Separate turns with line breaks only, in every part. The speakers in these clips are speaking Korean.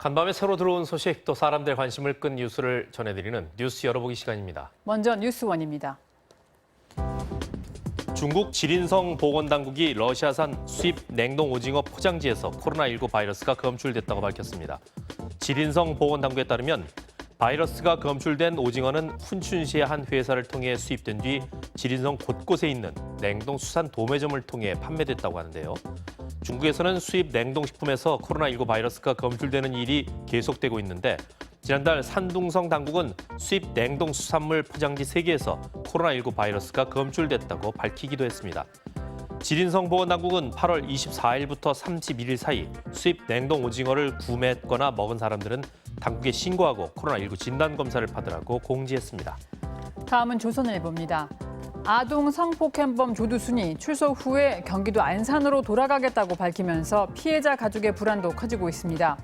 간밤에 새로 들어온 소식, 또 사람들의 관심을 끈 뉴스를 전해드리는 뉴스 열어보기 시간입니다.
먼저 뉴스원입니다.
중국 지린성 보건당국이 러시아산 수입 냉동 오징어 포장지에서 코로나19 바이러스가 검출됐다고 밝혔습니다. 지린성 보건당국에 따르면 바이러스가 검출된 오징어는 훈춘시의 한 회사를 통해 수입된 뒤 지린성 곳곳에 있는 냉동 수산 도매점을 통해 판매됐다고 하는데요. 중국에서는 수입 냉동식품에서 코로나19 바이러스가 검출되는 일이 계속되고 있는데 지난달 산둥성 당국은 수입 냉동 수산물 포장지 3개에서 코로나19 바이러스가 검출됐다고 밝히기도 했습니다. 지린성 보건당국은 8월 24일부터 31일 사이 수입 냉동 오징어를 구매했거나 먹은 사람들은 당국에 신고하고 코로나19 진단검사를 받으라고 공지했습니다.
다음은 조선일보입니다. 아동 성폭행범 조두순이 출소 후에 경기도 안산으로 돌아가겠다고 밝히면서 피해자 가족의 불안도 커지고 있습니다.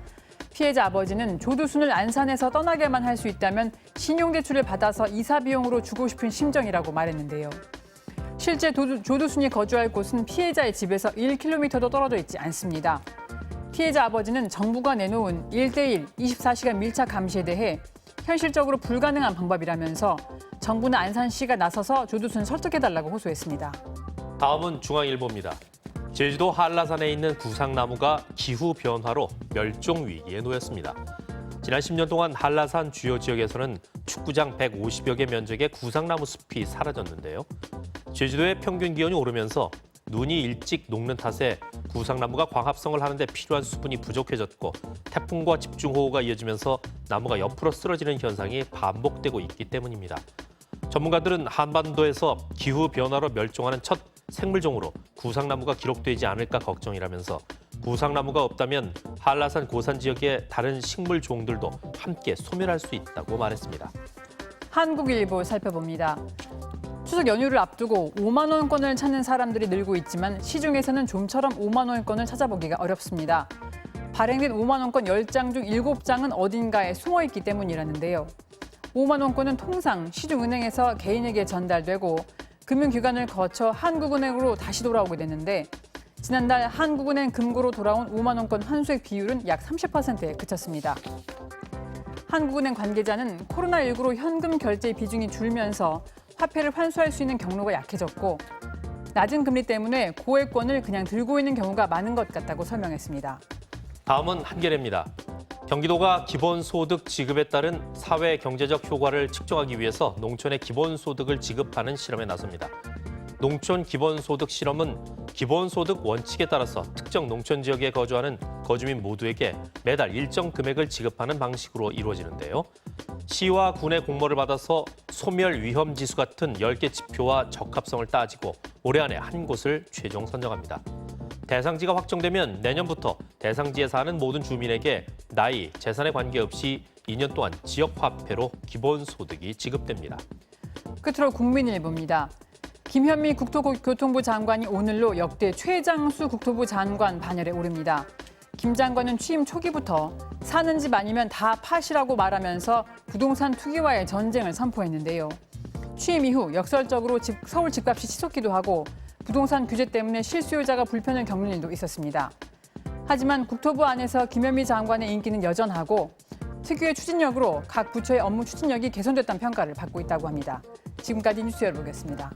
피해자 아버지는 조두순을 안산에서 떠나게만 할 수 있다면 신용대출을 받아서 이사 비용으로 주고 싶은 심정이라고 말했는데요. 실제 조두순이 거주할 곳은 피해자의 집에서 1km도 떨어져 있지 않습니다. 피해자 아버지는 정부가 내놓은 1:1 24시간 밀착 감시에 대해 현실적으로 불가능한 방법이라면서 정부는 안산시가 나서서 조두순 설득해달라고 호소했습니다.
다음은 중앙일보입니다. 제주도 한라산에 있는 구상나무가 기후변화로 멸종 위기에 놓였습니다. 지난 10년 동안 한라산 주요 지역에서는 축구장 150여 개 면적의 구상나무 숲이 사라졌는데요. 제주도의 평균 기온이 오르면서 눈이 일찍 녹는 탓에 구상나무가 광합성을 하는 데 필요한 수분이 부족해졌고 태풍과 집중호우가 이어지면서 나무가 옆으로 쓰러지는 현상이 반복되고 있기 때문입니다. 전문가들은 한반도에서 기후변화로 멸종하는 첫 생물종으로 구상나무가 기록되지 않을까 걱정이라면서 구상나무가 없다면 한라산 고산 지역의 다른 식물종들도 함께 소멸할 수 있다고 말했습니다.
한국일보 살펴봅니다. 추석 연휴를 앞두고 5만 원권을 찾는 사람들이 늘고 있지만 시중에서는 좀처럼 5만 원권을 찾아보기가 어렵습니다. 발행된 5만 원권 10장 중 7장은 어딘가에 숨어 있기 때문이라는데요. 5만 원권은 통상 시중은행에서 개인에게 전달되고 금융기관을 거쳐 한국은행으로 다시 돌아오게 되는데 지난달 한국은행 금고로 돌아온 5만 원권 환수액 비율은 약 30%에 그쳤습니다. 한국은행 관계자는 코로나19로 현금 결제 비중이 줄면서 화폐를 환수할 수 있는 경로가 약해졌고 낮은 금리 때문에 고액권을 그냥 들고 있는 경우가 많은 것 같다고 설명했습니다.
다음은 한겨레입니다. 경기도가 기본소득 지급에 따른 사회 경제적 효과를 측정하기 위해서 농촌에 기본소득을 지급하는 실험에 나섭니다. 농촌 기본소득 실험은 기본소득 원칙에 따라서 특정 농촌 지역에 거주하는 거주민 모두에게 매달 일정 금액을 지급하는 방식으로 이루어지는데요. 시와 군의 공모를 받아서 소멸 위험 지수 같은 10개 지표와 적합성을 따지고 올해 안에 한 곳을 최종 선정합니다. 대상지가 확정되면 내년부터 대상지에 사는 모든 주민에게 나이, 재산에 관계없이 2년 동안 지역화폐로 기본소득이 지급됩니다.
끝으로 국민일보입니다. 김현미 국토교통부 장관이 오늘로 역대 최장수 국토부 장관 반열에 오릅니다. 김 장관은 취임 초기부터 사는 집 아니면 다 팥이라고 말하면서 부동산 투기와의 전쟁을 선포했는데요. 취임 이후 역설적으로 서울 집값이 치솟기도 하고 부동산 규제 때문에 실수요자가 불편을 겪는 일도 있었습니다. 하지만 국토부 안에서 김현미 장관의 인기는 여전하고 특유의 추진력으로 각 부처의 업무 추진력이 개선됐다는 평가를 받고 있다고 합니다. 지금까지 뉴스 열어보겠습니다.